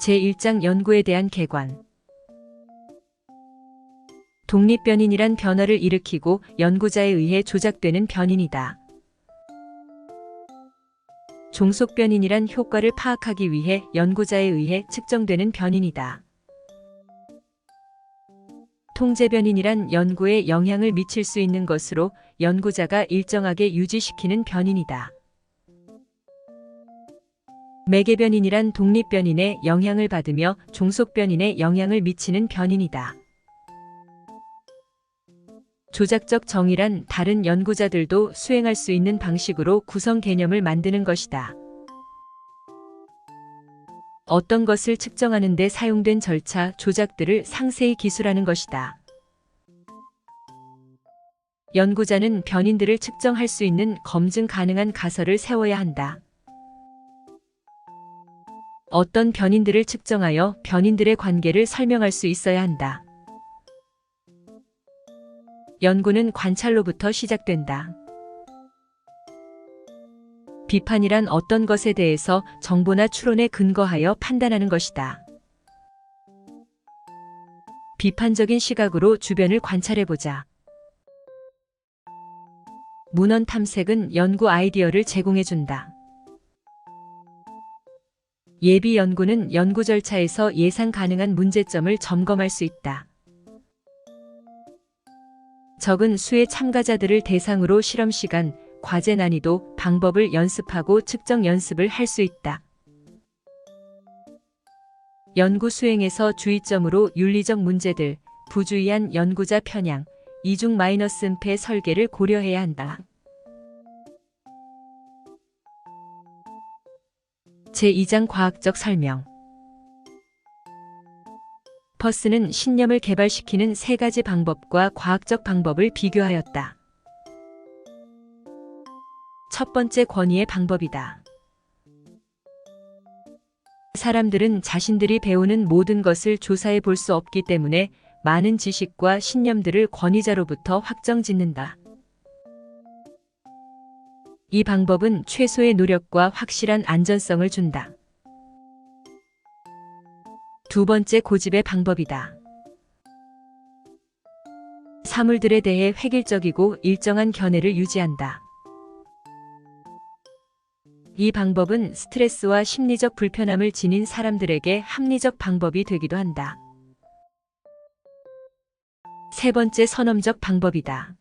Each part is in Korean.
제1장 연구에 대한 개관. 독립변인이란 변화를 일으키고 연구자에 의해 조작되는 변인이다. 종속변인이란 효과를 파악하기 위해 연구자에 의해 측정되는 변인이다. 통제변인이란 연구에 영향을 미칠 수 있는 것으로 연구자가 일정하게 유지시키는 변인이다. 매개변인이란 독립변인의 영향을 받으며 종속변인에 영향을 미치는 변인이다. 조작적 정의란 다른 연구자들도 수행할 수 있는 방식으로 구성 개념을 만드는 것이다. 어떤 것을 측정하는 데 사용된 절차, 조작들을 상세히 기술하는 것이다. 연구자는 변인들을 측정할 수 있는 검증 가능한 가설을 세워야 한다. 어떤 변인들을 측정하여 변인들의 관계를 설명할 수 있어야 한다. 연구는 관찰로부터 시작된다. 비판이란 어떤 것에 대해서 정보나 추론에 근거하여 판단하는 것이다. 비판적인 시각으로 주변을 관찰해보자. 문헌 탐색은 연구 아이디어를 제공해준다. 예비 연구는 연구 절차에서 예상 가능한 문제점을 점검할 수 있다. 적은 수의 참가자들을 대상으로 실험 시간, 과제 난이도, 방법을 연습하고 측정 연습을 할 수 있다. 연구 수행에서 주의점으로 윤리적 문제들, 부주의한 연구자 편향, 이중 마이너스 은폐 설계를 고려해야 한다. 제2장 과학적 설명. 퍼스는 신념을 개발시키는 세 가지 방법과 과학적 방법을 비교하였다. 첫 번째 권위의 방법이다. 사람들은 자신들이 배우는 모든 것을 조사해 볼 수 없기 때문에 많은 지식과 신념들을 권위자로부터 확정짓는다. 이 방법은 최소의 노력과 확실한 안전성을 준다. 두 번째 고집의 방법이다. 사물들에 대해 획일적이고 일정한 견해를 유지한다. 이 방법은 스트레스와 심리적 불편함을 지닌 사람들에게 합리적 방법이 되기도 한다. 세 번째 선험적 방법이다.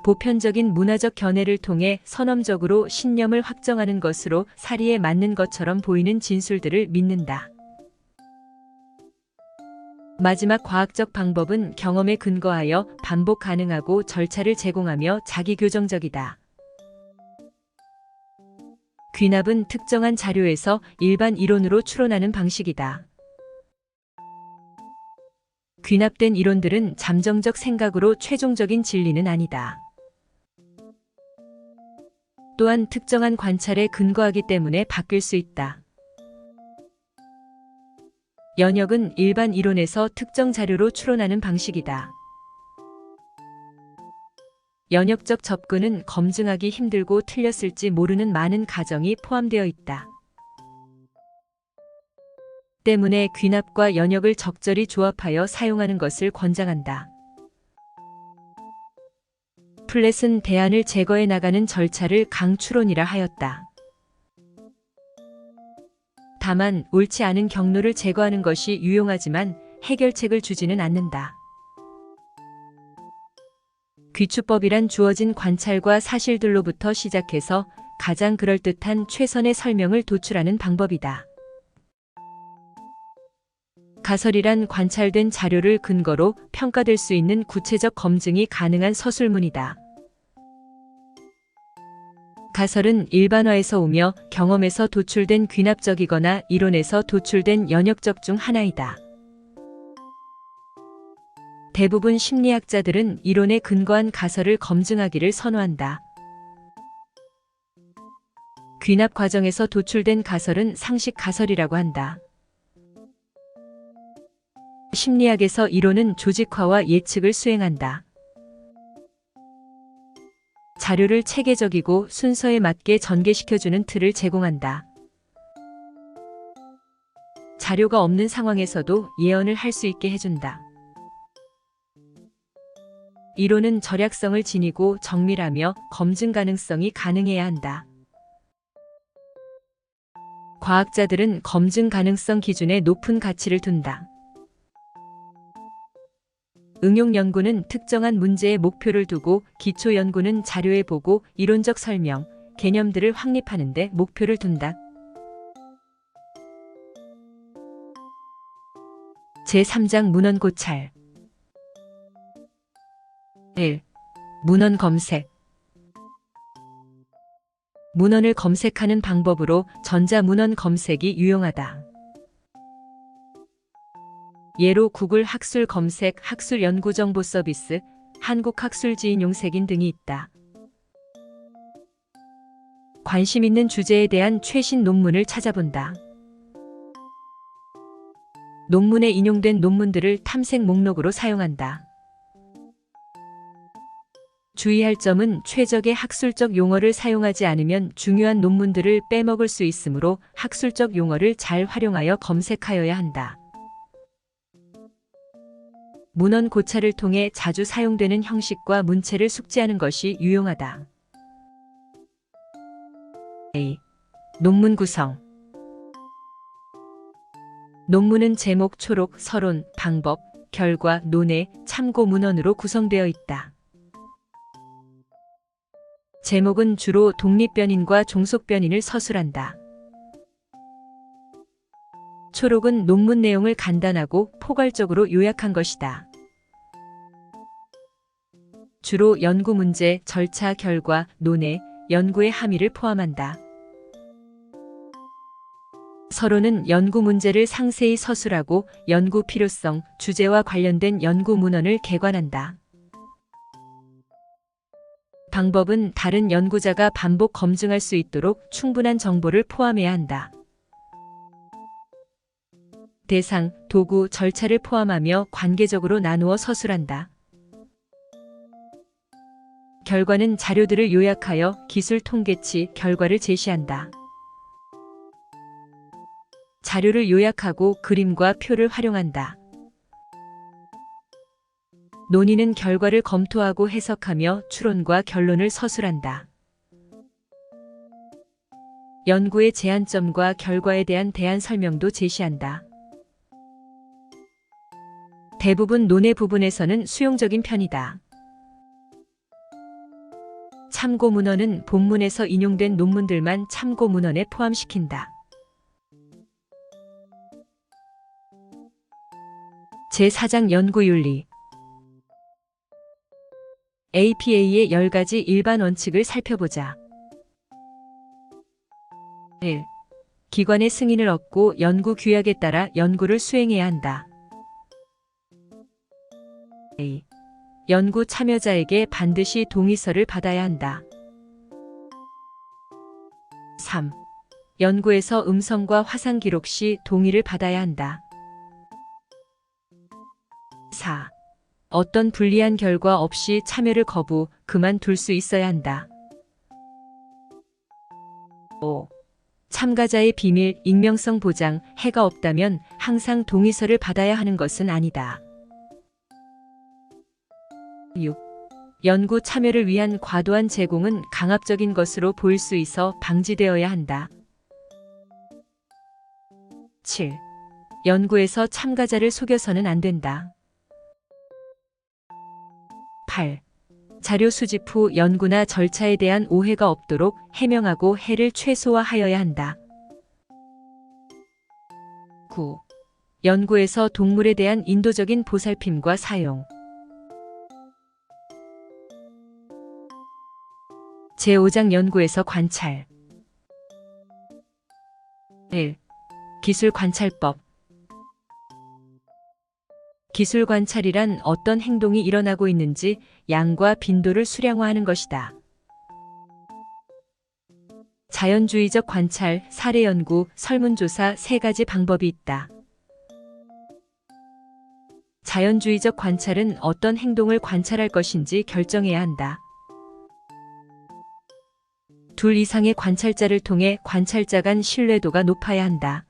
보편적인 문화적 견해를 통해 선험적으로 신념을 확정하는 것으로 사리에 맞는 것처럼 보이는 진술들을 믿는다. 마지막 과학적 방법은 경험에 근거하여 반복 가능하고 절차를 제공하며 자기교정적이다. 귀납은 특정한 자료에서 일반 이론으로 추론하는 방식이다. 귀납된 이론들은 잠정적 생각으로 최종적인 진리는 아니다. 또한 특정한 관찰에 근거하기 때문에 바뀔 수 있다. 연역은 일반 이론에서 특정 자료로 추론하는 방식이다. 연역적 접근은 검증하기 힘들고 틀렸을지 모르는 많은 가정이 포함되어 있다. 때문에 귀납과 연역을 적절히 조합하여 사용하는 것을 권장한다. 플랫은 대안을 제거해 나가는 절차를 강추론이라 하였다. 다만 옳지 않은 경로를 제거하는 것이 유용하지만 해결책을 주지는 않는다. 귀추법이란 주어진 관찰과 사실들로부터 시작해서 가장 그럴듯한 최선의 설명을 도출하는 방법이다. 가설이란 관찰된 자료를 근거로 평가될 수 있는 구체적 검증이 가능한 서술문이다. 가설은 일반화에서 오며 경험에서 도출된 귀납적이거나 이론에서 도출된 연역적 중 하나이다. 대부분 심리학자들은 이론에 근거한 가설을 검증하기를 선호한다. 귀납 과정에서 도출된 가설은 상식 가설이라고 한다. 심리학에서 이론은 조직화와 예측을 수행한다. 자료를 체계적이고 순서에 맞게 전개시켜주는 틀을 제공한다. 자료가 없는 상황에서도 예언을 할 수 있게 해준다. 이론은 절약성을 지니고 정밀하며 검증 가능성이 가능해야 한다. 과학자들은 검증 가능성 기준에 높은 가치를 둔다. 응용 연구는 특정한 문제에 목표를 두고 기초 연구는 자료의 보고 이론적 설명, 개념들을 확립하는 데 목표를 둔다. 제3장 문헌 고찰 1. 문헌 검색 문헌을 검색하는 방법으로 전자문헌 검색이 유용하다. 예로 구글 학술 검색, 학술 연구 정보 서비스, 한국학술지인용색인 등이 있다. 관심 있는 주제에 대한 최신 논문을 찾아본다. 논문에 인용된 논문들을 탐색 목록으로 사용한다. 주의할 점은 최적의 학술적 용어를 사용하지 않으면 중요한 논문들을 빼먹을 수 있으므로 학술적 용어를 잘 활용하여 검색하여야 한다. 문헌 고찰을 통해 자주 사용되는 형식과 문체를 숙지하는 것이 유용하다. A. 논문 구성 논문은 제목, 초록, 서론, 방법, 결과, 논해, 참고 문헌으로 구성되어 있다. 제목은 주로 독립변인과 종속변인을 서술한다. 초록은 논문 내용을 간단하고 포괄적으로 요약한 것이다. 주로 연구 문제, 절차, 결과, 논해, 연구의 함의를 포함한다. 서론은 연구 문제를 상세히 서술하고 연구 필요성, 주제와 관련된 연구 문헌을 개관한다. 방법은 다른 연구자가 반복 검증할 수 있도록 충분한 정보를 포함해야 한다. 대상, 도구, 절차를 포함하며 관계적으로 나누어 서술한다. 결과는 자료들을 요약하여 기술 통계치, 결과를 제시한다. 자료를 요약하고 그림과 표를 활용한다. 논의는 결과를 검토하고 해석하며 추론과 결론을 서술한다. 연구의 제한점과 결과에 대한 대안 설명도 제시한다. 대부분 논해 부분에서는 수용적인 편이다. 참고 문헌은 본문에서 인용된 논문들만 참고 문헌에 포함시킨다. 제4장 연구윤리 APA의 10가지 일반 원칙을 살펴보자. 1. 기관의 승인을 얻고 연구 규약에 따라 연구를 수행해야 한다. 2. 연구 참여자에게 반드시 동의서를 받아야 한다. 3. 연구에서 음성과 화상 기록 시 동의를 받아야 한다. 4. 어떤 불리한 결과 없이 참여를 그만둘 수 있어야 한다. 5. 참가자의 비밀, 익명성 보장, 해가 없다면 항상 동의서를 받아야 하는 것은 아니다. 6. 연구 참여를 위한 과도한 제공은 강압적인 것으로 보일 수 있어 방지되어야 한다. 7. 연구에서 참가자를 속여서는 안 된다. 8. 자료 수집 후 연구나 절차에 대한 오해가 없도록 해명하고 해를 최소화하여야 한다. 9. 연구에서 동물에 대한 인도적인 보살핌과 사용. 제5장 연구에서 관찰 1. 기술 관찰법 기술 관찰이란 어떤 행동이 일어나고 있는지 양과 빈도를 수량화하는 것이다. 자연주의적 관찰, 사례 연구, 설문조사 3가지 방법이 있다. 자연주의적 관찰은 어떤 행동을 관찰할 것인지 결정해야 한다. 2 이상의 관찰자를 통해 관찰자 간 신뢰도가 높아야 한다.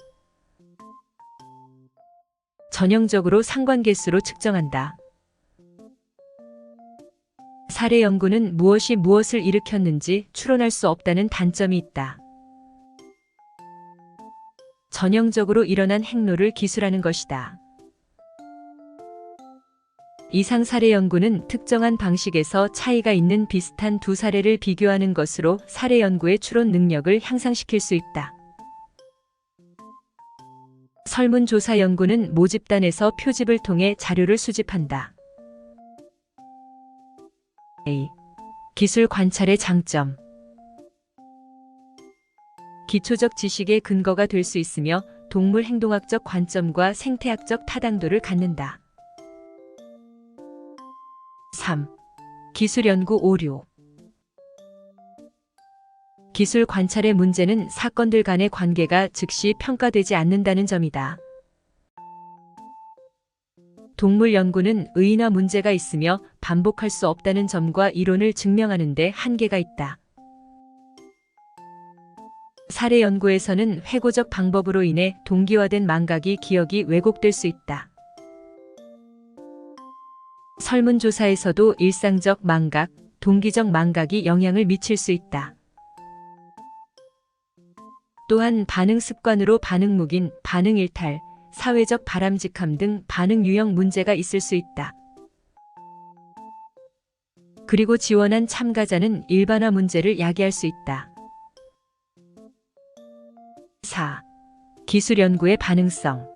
전형적으로 상관계수로 측정한다. 사례 연구는 무엇이 무엇을 일으켰는지 추론할 수 없다는 단점이 있다. 전형적으로 일어난 행로를 기술하는 것이다. 이상 사례 연구는 특정한 방식에서 차이가 있는 비슷한 두 사례를 비교하는 것으로 사례 연구의 추론 능력을 향상시킬 수 있다. 설문조사 연구는 모집단에서 표집을 통해 자료를 수집한다. A. 기술 관찰의 장점. 기초적 지식의 근거가 될 수 있으며 동물 행동학적 관점과 생태학적 타당도를 갖는다. 3. 기술 연구 오류. 기술 관찰의 문제는 사건들 간의 관계가 즉시 평가되지 않는다는 점이다. 동물 연구는 의인화 문제가 있으며 반복할 수 없다는 점과 이론을 증명하는 데 한계가 있다. 사례 연구에서는 회고적 방법으로 인해 동기화된 망각이 기억이 왜곡될 수 있다. 설문조사에서도 일상적 망각, 동기적 망각이 영향을 미칠 수 있다. 또한 반응 습관으로 반응 묵인, 반응 일탈, 사회적 바람직함 등 반응 유형 문제가 있을 수 있다. 그리고 지원한 참가자는 일반화 문제를 야기할 수 있다. 4. 기술 연구의 반응성.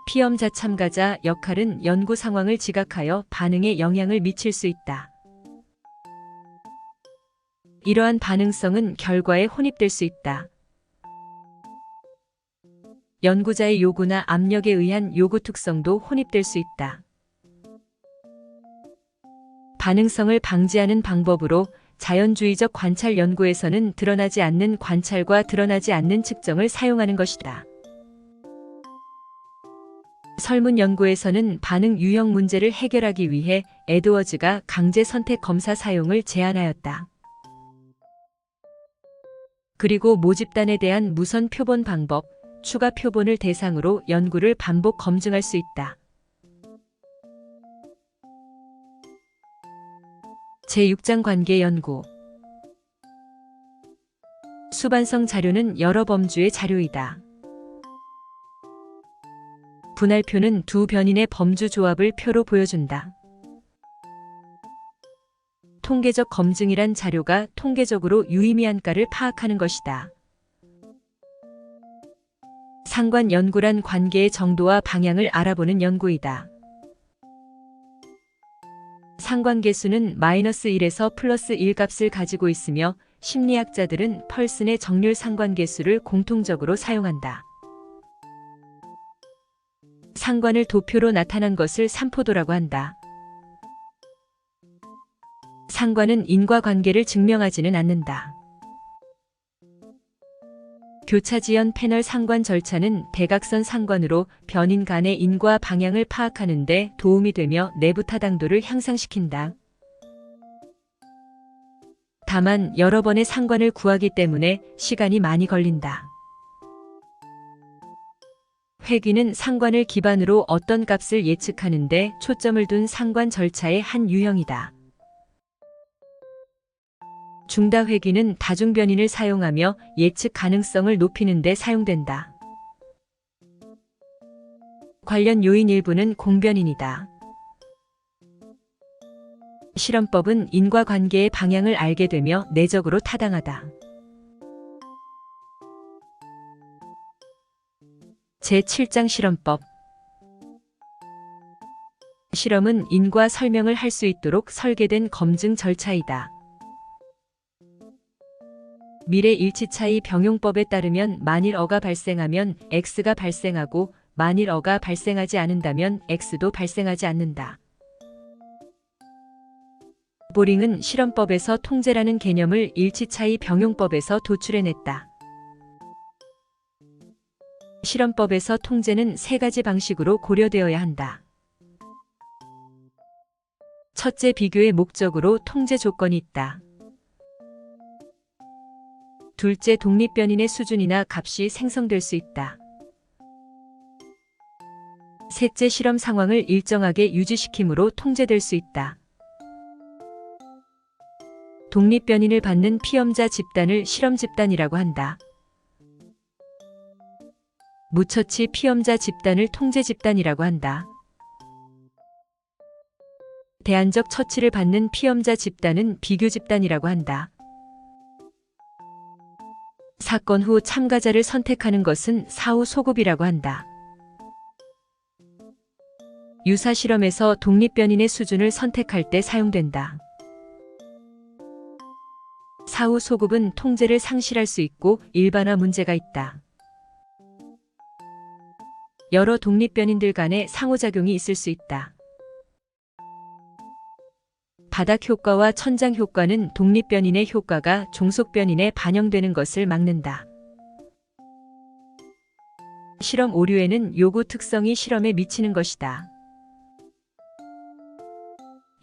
피험자 참가자 역할은 연구 상황을 지각하여 반응에 영향을 미칠 수 있다. 이러한 반응성은 결과에 혼입될 수 있다. 연구자의 요구나 압력에 의한 요구 특성도 혼입될 수 있다. 반응성을 방지하는 방법으로 자연주의적 관찰 연구에서는 드러나지 않는 관찰과 드러나지 않는 측정을 사용하는 것이다. 설문 연구에서는 반응 유형 문제를 해결하기 위해 에드워즈가 강제 선택 검사 사용을 제안하였다. 그리고 모집단에 대한 무선 표본 방법, 추가 표본을 대상으로 연구를 반복 검증할 수 있다. 제6장 관계 연구. 수반성 자료는 여러 범주의 자료이다. 분할표는 두 변인의 범주 조합을 표로 보여준다. 통계적 검증이란 자료가 통계적으로 유의미한가를 파악하는 것이다. 상관 연구란 관계의 정도와 방향을 알아보는 연구이다. 상관계수는 -1에서 +1 값을 가지고 있으며 심리학자들은 펄슨의 정률 상관계수를 공통적으로 사용한다. 상관을 도표로 나타난 것을 삼포도라고 한다. 상관은 인과관계를 증명하지는 않는다. 교차지연 패널 상관 절차는 대각선 상관으로 변인 간의 인과 방향을 파악하는 데 도움이 되며 내부 타당도를 향상시킨다. 다만 여러 번의 상관을 구하기 때문에 시간이 많이 걸린다. 회귀는 상관을 기반으로 어떤 값을 예측하는 데 초점을 둔 상관 절차의 한 유형이다. 중다회귀는 다중변인을 사용하며 예측 가능성을 높이는 데 사용된다. 관련 요인 일부는 공변인이다. 실험법은 인과관계의 방향을 알게 되며 내적으로 타당하다. 제7장 실험법. 실험은 인과 설명을 할 수 있도록 설계된 검증 절차이다. 미래 일치차이 병용법에 따르면 만일 어가 발생하면 X가 발생하고 만일 어가 발생하지 않는다면 X도 발생하지 않는다. 보링은 실험법에서 통제라는 개념을 일치차이 병용법에서 도출해냈다. 실험법에서 통제는 세 가지 방식으로 고려되어야 한다. 첫째, 비교의 목적으로 통제 조건이 있다. 둘째, 독립변인의 수준이나 값이 생성될 수 있다. 셋째 실험 상황을 일정하게 유지시킴으로 통제될 수 있다. 독립변인을 받는 피험자 집단을 실험 집단이라고 한다. 무처치 피험자 집단을 통제 집단이라고 한다. 대안적 처치를 받는 피험자 집단은 비교 집단이라고 한다. 사건 후 참가자를 선택하는 것은 사후 소급이라고 한다. 유사 실험에서 독립변인의 수준을 선택할 때 사용된다. 사후 소급은 통제를 상실할 수 있고 일반화 문제가 있다. 여러 독립변인들 간의 상호작용이 있을 수 있다. 바닥 효과와 천장 효과는 독립변인의 효과가 종속변인에 반영되는 것을 막는다. 실험 오류에는 요구 특성이 실험에 미치는 것이다.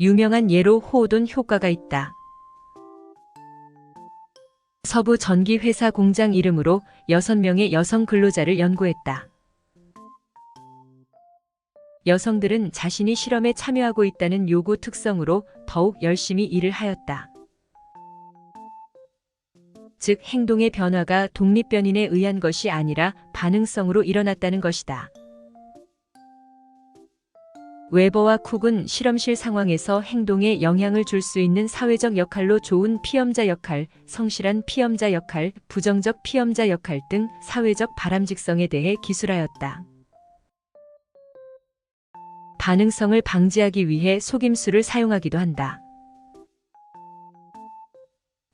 유명한 예로 호우돈 효과가 있다. 서부 전기회사 공장 이름으로 6명의 여성 근로자를 연구했다. 여성들은 자신이 실험에 참여하고 있다는 요구 특성으로 더욱 열심히 일을 하였다. 즉, 행동의 변화가 독립변인에 의한 것이 아니라 반응성으로 일어났다는 것이다. 웨버와 쿡은 실험실 상황에서 행동에 영향을 줄 수 있는 사회적 역할로 좋은 피험자 역할, 성실한 피험자 역할, 부정적 피험자 역할 등 사회적 바람직성에 대해 기술하였다. 반응성을 방지하기 위해 속임수를 사용하기도 한다.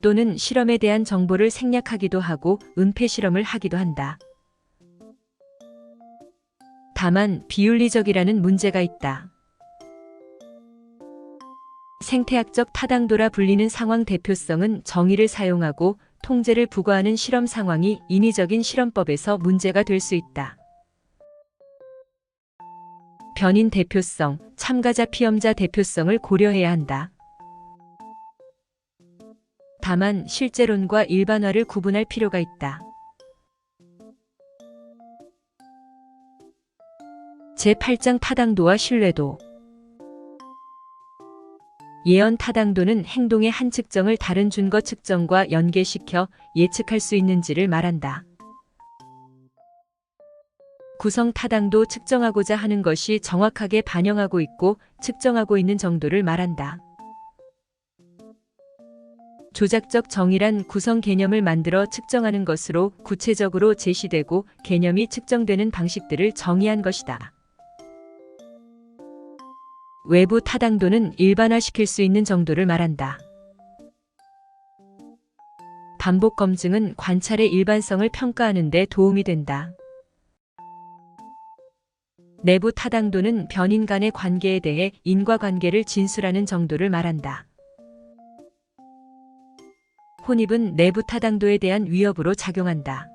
또는 실험에 대한 정보를 생략하기도 하고 은폐 실험을 하기도 한다. 다만 비윤리적이라는 문제가 있다. 생태학적 타당도라 불리는 상황 대표성은 정의를 사용하고 통제를 부과하는 실험 상황이 인위적인 실험법에서 문제가 될 수 있다. 변인 대표성, 참가자 피험자 대표성을 고려해야 한다. 다만 실제론과 일반화를 구분할 필요가 있다. 제8장 타당도와 신뢰도. 예언 타당도는 행동의 한 측정을 다른 준거 측정과 연계시켜 예측할 수 있는지를 말한다. 구성 타당도 측정하고자 하는 것이 정확하게 반영하고 있고 측정하고 있는 정도를 말한다. 조작적 정의란 구성 개념을 만들어 측정하는 것으로 구체적으로 제시되고 개념이 측정되는 방식들을 정의한 것이다. 외부 타당도는 일반화시킬 수 있는 정도를 말한다. 반복 검증은 관찰의 일반성을 평가하는 데 도움이 된다. 내부 타당도는 변인 간의 관계에 대해 인과관계를 진술하는 정도를 말한다. 혼입은 내부 타당도에 대한 위협으로 작용한다.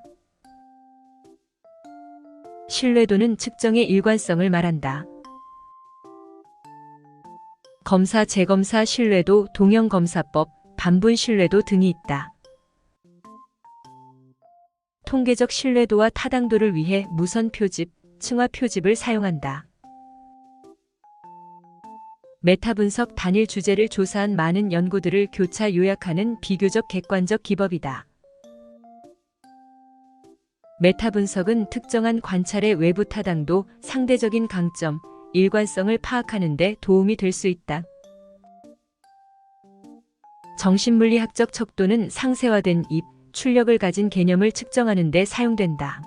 신뢰도는 측정의 일관성을 말한다. 검사, 재검사 신뢰도, 동형검사법, 반분 신뢰도 등이 있다. 통계적 신뢰도와 타당도를 위해 무선 표집, 층화 표집을 사용한다. 메타 분석 단일 주제를 조사한 많은 연구들을 교차 요약하는 비교적 객관적 기법이다. 메타 분석은 특정한 관찰의 외부 타당도, 상대적인 강점, 일관성을 파악하는 데 도움이 될 수 있다. 정신물리학적 척도는 상세화된 입, 출력을 가진 개념을 측정하는 데 사용된다.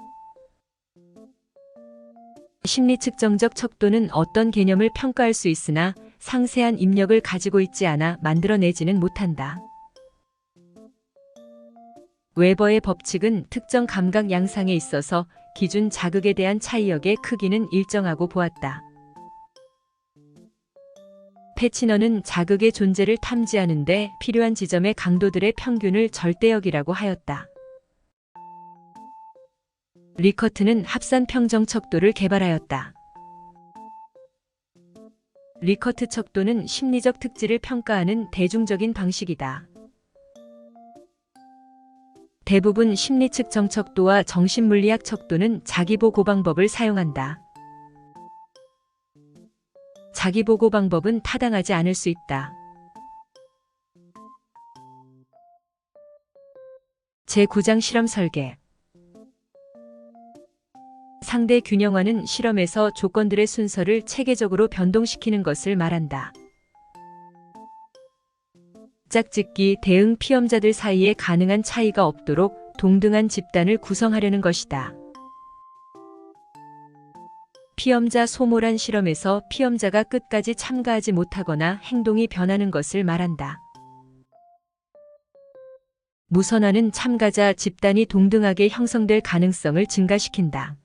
심리측정적 척도는 어떤 개념을 평가할 수 있으나 상세한 입력을 가지고 있지 않아 만들어내지는 못한다. 웨버의 법칙은 특정 감각 양상에 있어서 기준 자극에 대한 차이역의 크기는 일정하고 보았다. 페치너는 자극의 존재를 탐지하는 데 필요한 지점의 강도들의 평균을 절대역이라고 하였다. 리커트는 합산 평정 척도를 개발하였다. 리커트 척도는 심리적 특질을 평가하는 대중적인 방식이다. 대부분 심리 측정 척도와 정신물리학 척도는 자기보고 방법을 사용한다. 자기보고 방법은 타당하지 않을 수 있다. 제9장 실험 설계. 상대 균형화는 실험에서 조건들의 순서를 체계적으로 변동시키는 것을 말한다. 짝짓기 대응 피험자들 사이에 가능한 차이가 없도록 동등한 집단을 구성하려는 것이다. 피험자 소모란 실험에서 피험자가 끝까지 참가하지 못하거나 행동이 변하는 것을 말한다. 무선화는 참가자 집단이 동등하게 형성될 가능성을 증가시킨다.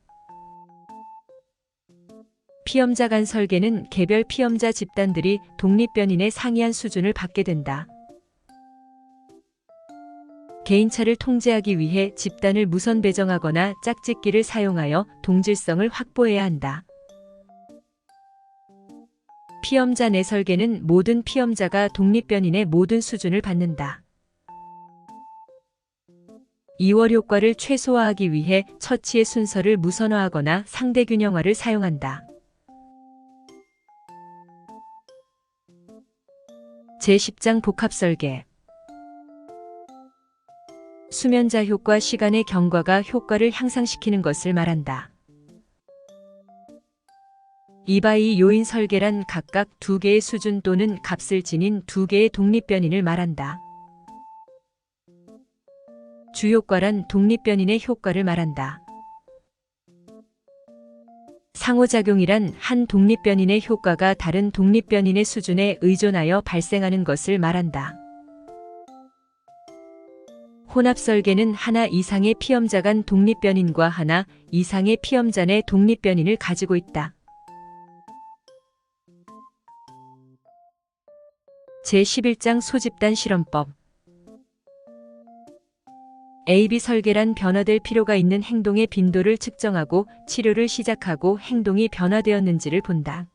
피험자 간 설계는 개별 피험자 집단들이 독립변인의 상이한 수준을 받게 된다. 개인차를 통제하기 위해 집단을 무선 배정하거나 짝짓기를 사용하여 동질성을 확보해야 한다. 피험자 내 설계는 모든 피험자가 독립변인의 모든 수준을 받는다. 이월 효과를 최소화하기 위해 처치의 순서를 무선화하거나 상대균형화를 사용한다. 제10장 복합설계. 수면자 효과 시간의 경과가 효과를 향상시키는 것을 말한다. 2x2 요인 설계란 각각 2개의 수준 또는 값을 지닌 2개의 독립변인을 말한다. 주효과란 독립변인의 효과를 말한다. 상호작용이란 한 독립변인의 효과가 다른 독립변인의 수준에 의존하여 발생하는 것을 말한다. 혼합설계는 하나 이상의 피험자 간 독립변인과 하나 이상의 피험자 내 독립변인을 가지고 있다. 제11장 소집단 실험법. A-B 설계란 변화될 필요가 있는 행동의 빈도를 측정하고 치료를 시작하고 행동이 변화되었는지를 본다.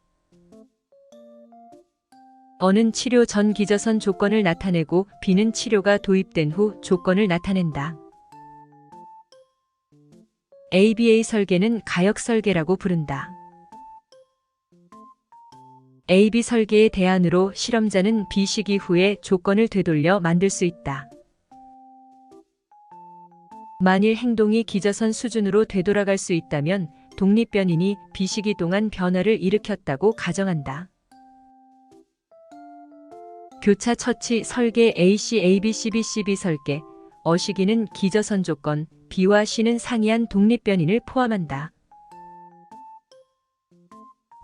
A는 치료 전 기저선 조건을 나타내고 B는 치료가 도입된 후 조건을 나타낸다. ABA 설계는 가역 설계라고 부른다. AB 설계의 대안으로 실험자는 B 시기 후에 조건을 되돌려 만들 수 있다. 만일 행동이 기저선 수준으로 되돌아갈 수 있다면 독립변인이 B 시기 동안 변화를 일으켰다고 가정한다. 교차 처치 설계 AC, AB, CB, CB 설계. 어시기는 기저선 조건, B와 C는 상이한 독립변인을 포함한다.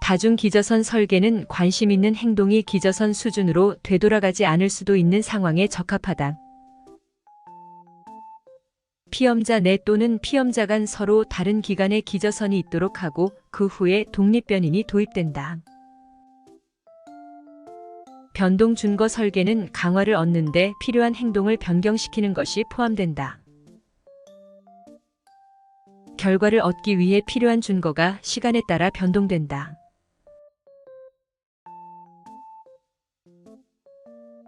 다중 기저선 설계는 관심 있는 행동이 기저선 수준으로 되돌아가지 않을 수도 있는 상황에 적합하다. 피험자 내 또는 피험자 간 서로 다른 기간의 기저선이 있도록 하고 그 후에 독립변인이 도입된다. 변동 준거 설계는 강화를 얻는 데 필요한 행동을 변경시키는 것이 포함된다. 결과를 얻기 위해 필요한 준거가 시간에 따라 변동된다.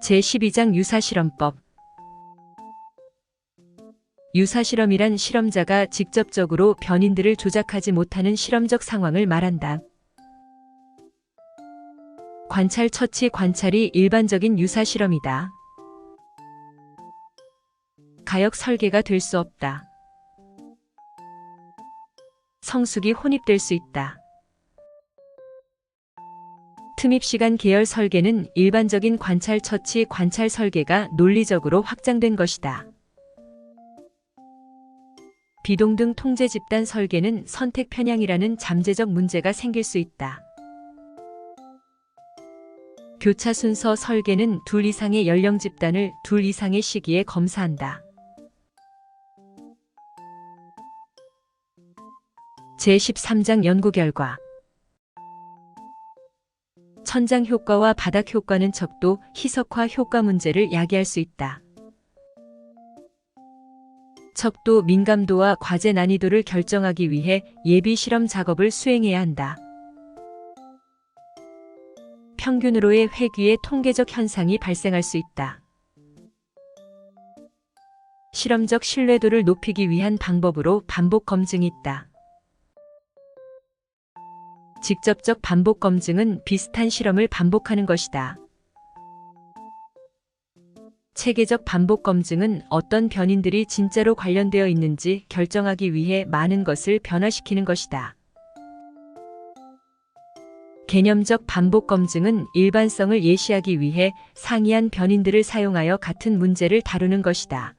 제12장 유사실험법. 유사실험이란 실험자가 직접적으로 변인들을 조작하지 못하는 실험적 상황을 말한다. 관찰 처치 관찰이 일반적인 유사실험이다. 가역 설계가 될 수 없다. 성숙이 혼입될 수 있다. 틈입시간 계열 설계는 일반적인 관찰 처치 관찰 설계가 논리적으로 확장된 것이다. 비동등 통제 집단 설계는 선택 편향이라는 잠재적 문제가 생길 수 있다. 교차 순서 설계는 2 이상의 연령 집단을 2 이상의 시기에 검사한다. 제13장 연구 결과. 천장 효과와 바닥 효과는 척도, 희석화 효과 문제를 야기할 수 있다. 척도 민감도와 과제 난이도를 결정하기 위해 예비 실험 작업을 수행해야 한다. 평균으로의 회귀의 통계적 현상이 발생할 수 있다. 실험적 신뢰도를 높이기 위한 방법으로 반복 검증이 있다. 직접적 반복 검증은 비슷한 실험을 반복하는 것이다. 체계적 반복 검증은 어떤 변인들이 진짜로 관련되어 있는지 결정하기 위해 많은 것을 변화시키는 것이다. 개념적 반복 검증은 일반성을 예시하기 위해 상이한 변인들을 사용하여 같은 문제를 다루는 것이다.